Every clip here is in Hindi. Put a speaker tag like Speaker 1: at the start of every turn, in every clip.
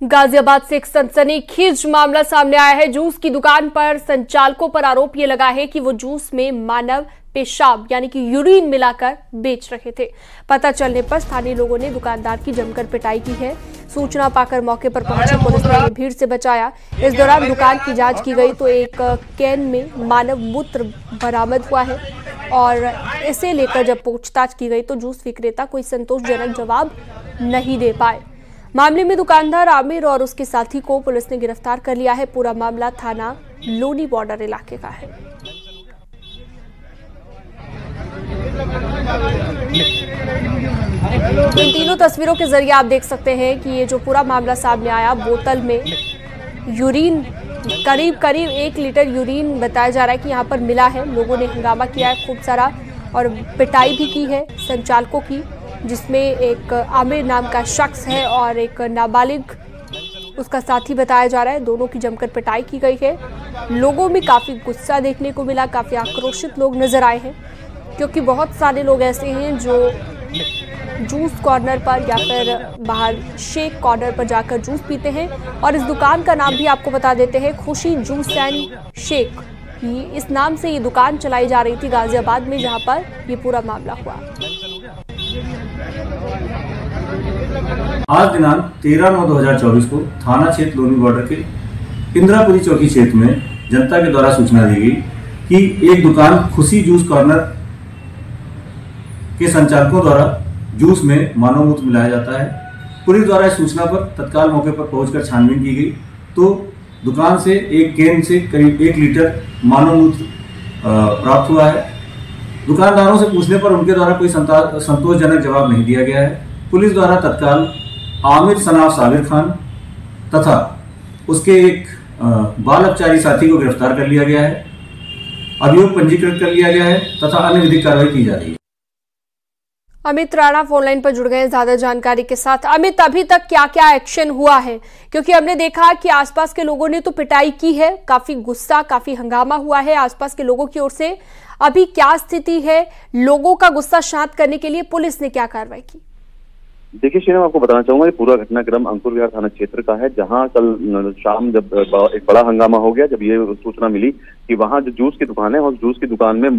Speaker 1: गाजियाबाद से एक सनसनीखेज मामला सामने आया है। जूस की दुकान पर संचालकों पर आरोप ये लगा है कि वो जूस में मानव पेशाब यानी कि यूरिन मिलाकर बेच रहे थे। पता चलने पर स्थानीय लोगों ने दुकानदार की जमकर पिटाई की है। सूचना पाकर मौके पर पहुंची पुलिस ने भीड़ से बचाया। इस दौरान दुकान की जांच की गई तो एक कैन में मानव मूत्र बरामद हुआ है और इसे लेकर जब पूछताछ की गई तो जूस विक्रेता कोई संतोषजनक जवाब नहीं दे पाए। मामले में दुकानदार आमिर और उसके साथी को पुलिस ने गिरफ्तार कर लिया है। पूरा मामला थाना लोनी बॉर्डर इलाके का है। इन तीनों तस्वीरों के जरिए आप देख सकते हैं कि ये जो पूरा मामला सामने आया, बोतल में यूरिन करीब 1 लीटर यूरिन बताया जा रहा है कि यहाँ पर मिला है। लोगों ने हंगामा किया है खूब सारा और पिटाई भी की है संचालकों की, जिसमें एक आमिर नाम का शख्स है और एक नाबालिग उसका साथी बताया जा रहा है। दोनों की जमकर पिटाई की गई है। लोगों में काफ़ी गुस्सा देखने को मिला, काफ़ी आक्रोशित लोग नजर आए हैं क्योंकि बहुत सारे लोग ऐसे हैं जो जूस कॉर्नर पर या फिर बाहर शेक कॉर्नर पर जाकर जूस पीते हैं। और इस दुकान का नाम भी आपको बता देते हैं, खुशी जूस एंड शेक। इस नाम से ये दुकान चलाई जा रही थी गाजियाबाद में, जहां पर ये पूरा मामला हुआ।
Speaker 2: आज दिनांक 13/9/2024 को थाना क्षेत्र लोनी बॉर्डर के इंदिरापुरी चौकी क्षेत्र में जनता के द्वारा सूचना दी गई कि एक दुकान खुशी जूस कॉर्नर के संचालकों द्वारा जूस में मानव मूत्र मिलाया जाता है। पुलिस द्वारा इस सूचना पर तत्काल मौके पर पहुंचकर छानबीन की गई तो दुकान से एक कैन से करीब 1 लीटर मानव मूत्र प्राप्त हुआ है। दुकानदारों से पूछने पर उनके द्वारा कोई संतोषजनक जवाब नहीं दिया गया है। पुलिस द्वारा तत्काल आमिर सनाफ साबिर खान तथा उसके एक बाल अपचारी साथी को गिरफ्तार कर लिया गया है। अभियोग पंजीकृत कर लिया गया है तथा अन्य विधिक कार्रवाई की जा रही है।
Speaker 1: अमित राणा फोनलाइन पर जुड़ गए हैं ज्यादा जानकारी के साथ। अमित, अभी तक क्या क्या एक्शन हुआ है? क्योंकि हमने देखा कि आसपास के लोगों ने तो पिटाई की है, काफी गुस्सा, काफी हंगामा हुआ है आसपास के लोगों की ओर से। अभी क्या स्थिति है? लोगों का गुस्सा शांत करने के लिए पुलिस ने क्या कार्रवाई की?
Speaker 3: देखिए शीनम, आपको बताना चाहूंगा ये पूरा घटनाक्रम अंकुर विहार थाना क्षेत्र का है, जहां कल शाम जब एक बड़ा हंगामा हो गया, जब ये सूचना मिली कि वहां जो जूस की दुकान है उस जूस की दुकान में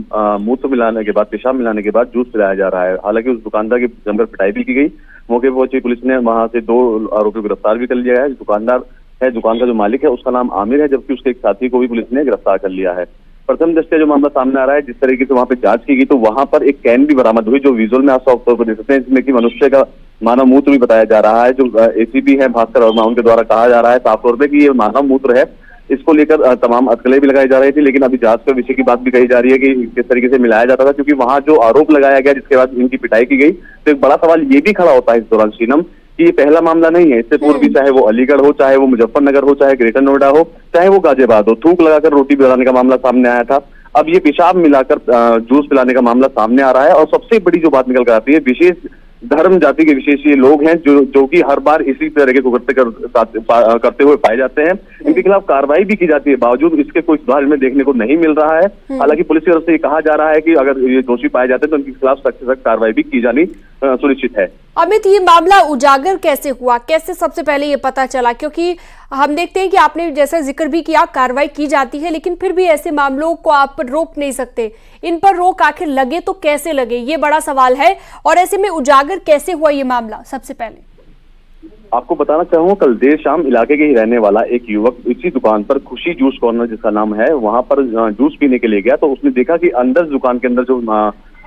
Speaker 3: मूत्र मिलाने के बाद, पेशाब मिलाने के बाद जूस पिलाया जा रहा है। हालांकि उस दुकानदार की जमकर पिटाई भी की गई। मौके पर पहुंची पुलिस ने वहां से 2 आरोपियों को गिरफ्तार भी कर लिया है। दुकानदार है, दुकान का जो मालिक है उसका नाम आमिर है, जबकि उसके एक साथी को भी पुलिस ने गिरफ्तार कर लिया है। प्रथम दृष्टया जो मामला सामने आ रहा है, जिस तरीके से वहां पे जांच की गई तो वहां पर एक कैन भी बरामद हुई, जो विजुअल में आप साफ तौर पर देख सकते हैं, जिसमें कि मनुष्य का मानव मूत्र भी बताया जा रहा है। जो एसीपी है भास्कर वर्मा, उनके द्वारा कहा जा रहा है साफ तौर पर कि ये मानव मूत्र है। इसको लेकर तमाम अटकलें भी लगाई जा रही थी, लेकिन अभी जांच के विषय की बात भी कही जा रही है कि किस तरीके से मिलाया जाता था, क्योंकि वहां जो आरोप लगाया गया जिसके बाद इनकी पिटाई की गई, तो एक बड़ा सवाल ये भी खड़ा होता है इस दौरान शीनम कि ये पहला मामला नहीं है। इससे पूर्व भी चाहे वो अलीगढ़ हो, चाहे वो मुजफ्फरनगर हो, चाहे ग्रेटर नोएडा हो, चाहे वो गाजियाबाद हो, थूक लगाकर रोटी बनाने का मामला सामने आया था। अब ये पेशाब मिलाकर जूस पिलाने का मामला सामने आ रहा है। और सबसे बड़ी जो बात निकल कर आती है, विशेष धर्म जाति के विशेष ये लोग हैं जो कि हर बार इसी तरह के कुकृत्य करते हुए पाए जाते हैं। इनके खिलाफ कार्रवाई भी की जाती है, बावजूद इसके कोई सुधार इनमें देखने को नहीं मिल रहा है। हालांकि पुलिस की तरफ से ये कहा जा रहा है कि अगर ये दोषी पाए जाते हैं तो इनके खिलाफ सख्त से सख्त कार्रवाई भी की जानी सुनिश्चित है।
Speaker 1: अमित, ये मामला उजागर कैसे हुआ? कैसे सबसे पहले ये पता चला? क्योंकि हम देखते हैं कि आपने जैसा जिक्र भी किया, कार्रवाई की जाती है, लेकिन फिर भी ऐसे मामलों को आप रोक नहीं सकते। इन पर रोक आखिर लगे तो कैसे लगे, ये बड़ा सवाल है। और ऐसे में उजागर कैसे हुआ ये मामला? सबसे पहले
Speaker 3: आपको बताना चाहूंगा, कल देर शाम इलाके के ही रहने वाला एक युवक इसी दुकान पर खुशी जूस कॉर्नर जिसका नाम है, वहां पर जूस पीने के लिए गया तो उसने देखा कि अंदर दुकान के अंदर जो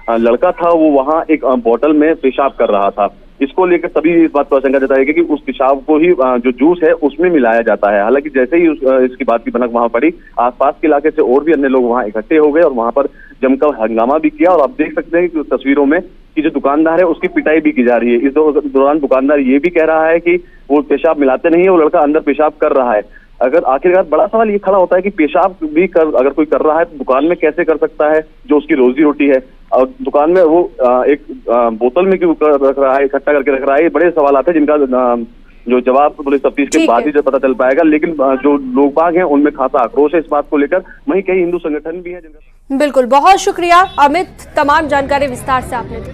Speaker 3: लड़का था वो वहां एक बोतल में पेशाब कर रहा था। इसको लेकर सभी इस बात पर आशंका जताई गई कि उस पेशाब को ही जो जूस है उसमें मिलाया जाता है। हालांकि जैसे ही इसकी बात की भनक वहां पड़ी, आसपास के इलाके से और भी अन्य लोग वहां इकट्ठे हो गए और वहां पर जमकर हंगामा भी किया। और आप देख सकते हैं कि तस्वीरों में कि जो दुकानदार है उसकी पिटाई भी की जा रही है। इस दौरान दुकानदार ये भी कह रहा है कि वो पेशाब मिलाते नहीं है, वो लड़का अंदर पेशाब कर रहा है। अगर आखिरकार बड़ा सवाल ये खड़ा होता है कि पेशाब भी अगर कोई कर रहा है तो दुकान में कैसे कर सकता है, जो उसकी रोजी रोटी है। और दुकान में वो एक बोतल में क्यों रख रहा है, इकट्ठा करके रख रहा है, ये बड़े सवाल आते हैं जिनका जो जवाब पुलिस तफ्तीश के बाद ही पता चल पाएगा। लेकिन जो लोग बाग हैं उनमें खासा आक्रोश है इस बात को लेकर। वहीं कई हिंदू संगठन भी है जिनका।
Speaker 1: बिल्कुल, बहुत शुक्रिया अमित, तमाम जानकारी विस्तार से आपने दी।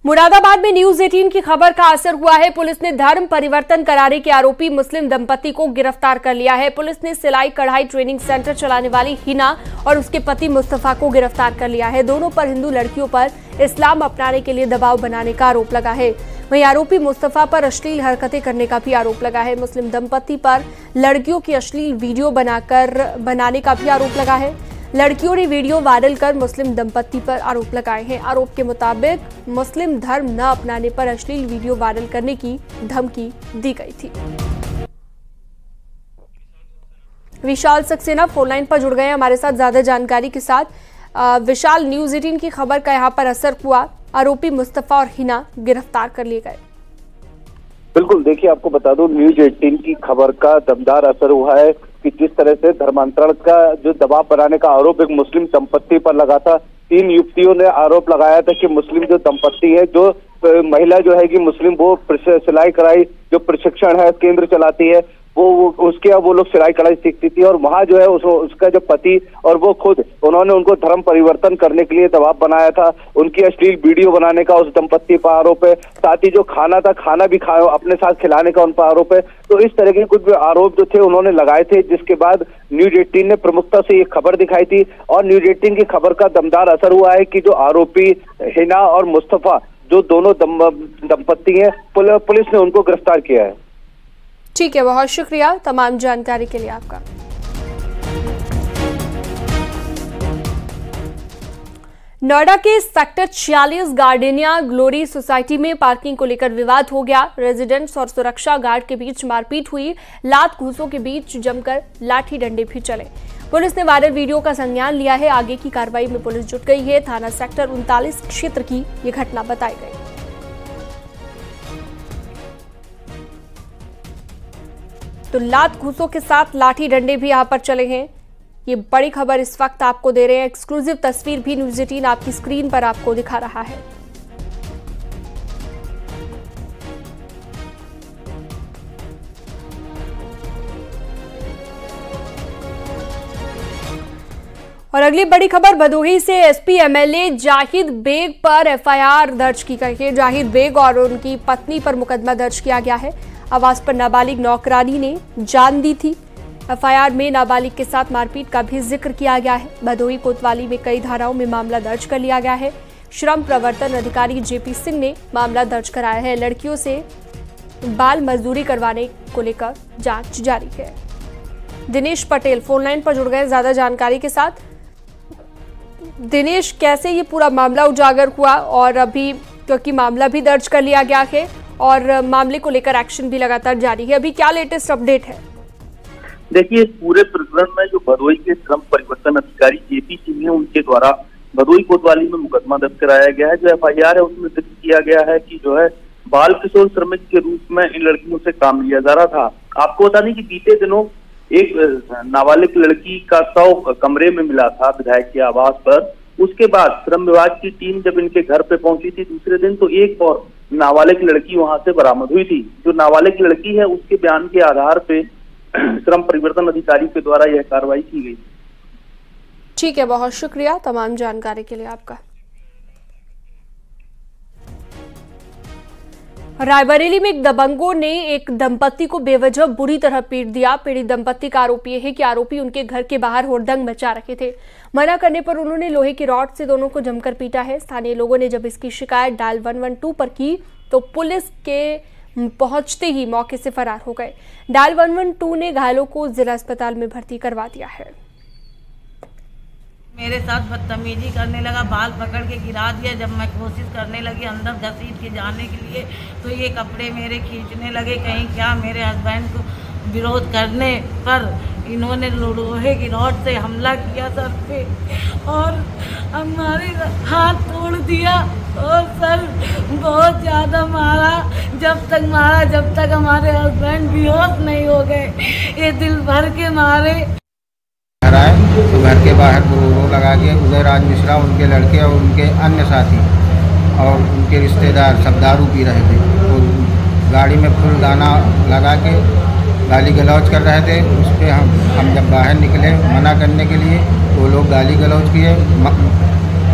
Speaker 1: मुरादाबाद में न्यूज 18 की खबर का असर हुआ है। पुलिस ने धर्म परिवर्तन कराने के आरोपी मुस्लिम दंपति को गिरफ्तार कर लिया है। पुलिस ने सिलाई कढ़ाई ट्रेनिंग सेंटर चलाने वाली हिना और उसके पति मुस्तफा को गिरफ्तार कर लिया है। दोनों पर हिंदू लड़कियों पर इस्लाम अपनाने के लिए दबाव बनाने का आरोप लगा है। वहीं आरोपी मुस्तफा पर अश्लील हरकतें करने का भी आरोप लगा है। मुस्लिम दंपति पर लड़कियों की अश्लील वीडियो बनाने का भी आरोप लगा है। लड़कियों ने वीडियो वायरल कर मुस्लिम दंपति पर आरोप लगाए हैं। आरोप के मुताबिक मुस्लिम धर्म न अपनाने पर अश्लील वीडियो वायरल करने की धमकी दी गई थी। विशाल सक्सेना फोनलाइन पर जुड़ गए हैं हमारे साथ ज्यादा जानकारी के साथ। विशाल, न्यूज 18 की खबर का यहाँ पर असर हुआ, आरोपी मुस्तफा और हिना गिरफ्तार कर लिए गए।
Speaker 4: बिल्कुल, देखिए आपको बता दूं, न्यूज 18 की खबर का दमदार असर हुआ है कि जिस तरह से धर्मांतरण का जो दबाव बनाने का आरोप एक मुस्लिम दंपत्ति पर लगा था। 3 युवतियों ने आरोप लगाया था कि मुस्लिम जो दंपत्ति है, जो महिला जो है कि मुस्लिम, वो सिलाई कढ़ाई जो प्रशिक्षण है केंद्र चलाती है, वो लोग सिलाई कढ़ाई सीखती थी और वहां जो है उसका जो पति और वो खुद, उन्होंने उनको धर्म परिवर्तन करने के लिए दबाव बनाया था। उनकी अश्लील वीडियो बनाने का उस दंपत्ति पर आरोप है। साथ ही जो खाना था, खाना भी अपने साथ खिलाने का उन पर आरोप है। तो इस तरह के कुछ आरोप जो थे उन्होंने लगाए थे, जिसके बाद न्यूज 18 ने प्रमुखता से ये खबर दिखाई थी और न्यूज 18 की खबर का दमदार असर हुआ है कि जो आरोपी हिना और मुस्तफा, जो दोनों दंपत्ति हैं, पुलिस ने उनको गिरफ्तार किया है।
Speaker 1: ठीक है, बहुत शुक्रिया तमाम जानकारी के लिए आपका। नोएडा के सेक्टर 46 गार्डेनिया ग्लोरी सोसाइटी में पार्किंग को लेकर विवाद हो गया। रेजिडेंट्स और सुरक्षा गार्ड के बीच मारपीट हुई। लात घूंसों के बीच जमकर लाठी डंडे भी चले। पुलिस ने वायरल वीडियो का संज्ञान लिया है। आगे की कार्रवाई में पुलिस जुट गई है। थाना सेक्टर 39 क्षेत्र की ये घटना बताई गई। तो लात घूंसों के साथ लाठी डंडे भी यहां पर चले हैं। ये बड़ी खबर इस वक्त आपको दे रहे हैं। एक्सक्लूसिव तस्वीर भी न्यूज 18 आपकी स्क्रीन पर आपको दिखा रहा है। और अगली बड़ी खबर भदोही से एसपी एमएलए जाहिद बेग पर एफआईआर दर्ज की गई है। जाहिद बेग और उनकी पत्नी पर मुकदमा दर्ज किया गया है। आवास पर नाबालिग नौकरानी ने जान दी थी। एफआईआर में नाबालिग के साथ मारपीट का भी जिक्र किया गया है। भदोही कोतवाली में कई धाराओं में मामला दर्ज कर लिया गया है। श्रम प्रवर्तन अधिकारी जेपी सिंह ने मामला दर्ज कराया है। लड़कियों से बाल मजदूरी करवाने को लेकर जांच जारी है। दिनेश पटेल फोनलाइन पर जुड़ गए ज्यादा जानकारी के साथ। दिनेश, कैसे ये पूरा मामला उजागर हुआ और अभी क्योंकि मामला भी दर्ज कर लिया गया है और मामले को लेकर एक्शन भी लगातार जारी है, अभी क्या लेटेस्ट अपडेट है?
Speaker 5: देखिए, इस पूरे प्रकरण में जो भदोही के श्रम परिवर्तन अधिकारी जेपी सिंह है, उनके द्वारा भदोही कोतवाली में मुकदमा दर्ज कराया गया है। जो एफआईआर है उसमें जिक्र किया गया है कि जो है बाल किशोर श्रमिक के रूप में इन लड़कियों से काम लिया जा रहा था। आपको बता दें कि बीते दिनों एक नाबालिग लड़की का शव कमरे में मिला था विधायक के आवास पर। उसके बाद श्रम विभाग की टीम जब इनके घर पे पहुंची थी दूसरे दिन, तो एक और नाबालिग लड़की वहां से बरामद हुई थी। जो नाबालिग लड़की है उसके बयान के आधार पे श्रम परिवर्तन अधिकारी के द्वारा यह कार्रवाई की गई।
Speaker 1: ठीक है, बहुत शुक्रिया तमाम जानकारी के लिए आपका। रायबरेली में एक दबंगों ने एक दंपत्ति को बेवजह बुरी तरह पीट दिया। पीड़ित दंपत्ति का आरोप यह है कि आरोपी उनके घर के बाहर हुड़दंग मचा रखे थे। मना करने पर उन्होंने लोहे की रॉड से दोनों को जमकर पीटा है। स्थानीय लोगों ने जब इसकी शिकायत डायल 112 पर की तो पुलिस के पहुंचते ही मौके से फरार हो गए। डायल 112 ने घायलों को जिला अस्पताल में भर्ती करवा दिया है।
Speaker 6: मेरे साथ बदतमीजी करने लगा, बाल पकड़ के गिरा दिया। जब मैं कोशिश करने लगी अंदर घसीट के जाने के लिए तो ये कपड़े मेरे खींचने लगे। कहीं क्या मेरे हस्बैंड को विरोध करने पर इन्होंने लोहे की रॉड से हमला किया सर पे और हमारे हाथ तोड़ दिया और सर बहुत ज़्यादा मारा। जब तक हमारे हस्बैंड बेहोश नहीं हो गए, ये दिल भर के मारे।
Speaker 7: तो घर के बाहर बोरो लगा के उदय राज मिश्रा, उनके लड़के और उनके अन्य साथी और उनके रिश्तेदार सब दारू पी रहे थे। तो गाड़ी में फुल दाना लगा के गाली गलौज कर रहे थे। उस पर हम जब बाहर निकले मना करने के लिए तो लोग गाली गलौज किए,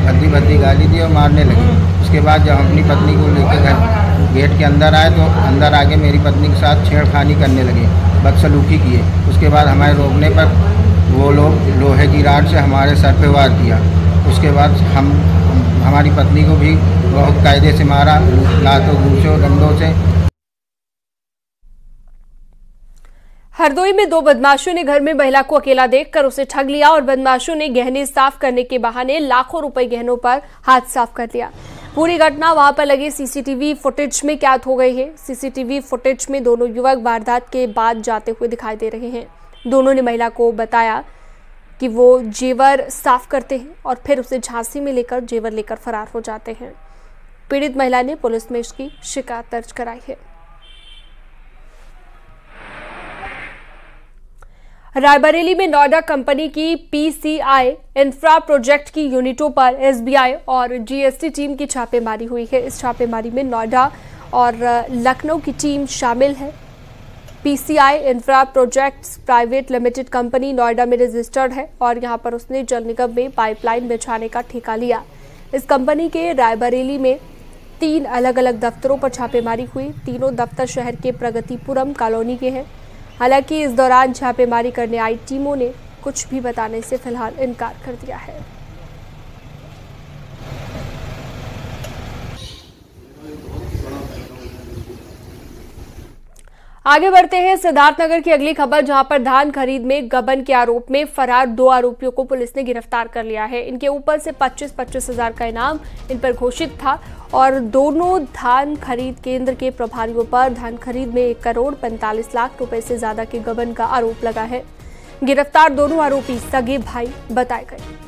Speaker 7: भद्दी भद्दी गाली दी और मारने लगी। उसके बाद जब अपनी पत्नी को लेकर घर गेट के अंदर आए तो अंदर आके मेरी पत्नी के साथ छेड़खानी करने लगे, बदसलूकी किए। उसके बाद हमारे रोकने पर वो लोग लोहे की राड से हमारे सर पे वार किया। उसके बाद हमारी पत्नी को भी बहुत कायदे से मारा, लातों घूंसों डंडों से।
Speaker 1: हरदोई में दो बदमाशों ने घर में महिला को अकेला देखकर उसे ठग लिया और बदमाशों ने गहने साफ करने के बहाने लाखों रुपए गहनों पर हाथ साफ कर लिया। पूरी घटना वहां पर लगे सीसीटीवी फुटेज में कैद हो गई है। सीसीटीवी फुटेज में दोनों युवक वारदात के बाद जाते हुए दिखाई दे रहे हैं। दोनों ने महिला को बताया कि वो जेवर साफ करते हैं और फिर उसे झांसी में लेकर जेवर लेकर फरार हो जाते हैं। पीड़ित महिला ने पुलिस में इसकी शिकायत दर्ज कराई है। रायबरेली में नोएडा कंपनी की पीसीआई इंफ्रा प्रोजेक्ट की यूनिटों पर एसबीआई और जीएसटी टीम की छापेमारी हुई है। इस छापेमारी में नोएडा और लखनऊ की टीम शामिल है। PCI infra projects private limited company Noida में रजिस्टर्ड है और यहां पर उसने जल निगम में पाइपलाइन बिछाने का ठेका लिया। इस कंपनी के रायबरेली में 3 अलग अलग दफ्तरों पर छापेमारी हुई। तीनों दफ्तर शहर के प्रगतिपुरम कॉलोनी के हैं। हालांकि इस दौरान छापेमारी करने आई टीमों ने कुछ भी बताने से फिलहाल इनकार कर दिया है। आगे बढ़ते हैं सिद्धार्थनगर की अगली खबर, जहां पर धान खरीद में गबन के आरोप में फरार 2 आरोपियों को पुलिस ने गिरफ्तार कर लिया है। इनके ऊपर से 25-25 हजार का इनाम इन पर घोषित था और दोनों धान खरीद केंद्र के प्रभारियों पर धान खरीद में 1 करोड़ 45 लाख रुपए से ज्यादा के गबन का आरोप लगा है। गिरफ्तार दोनों आरोपी सगे भाई बताए गए।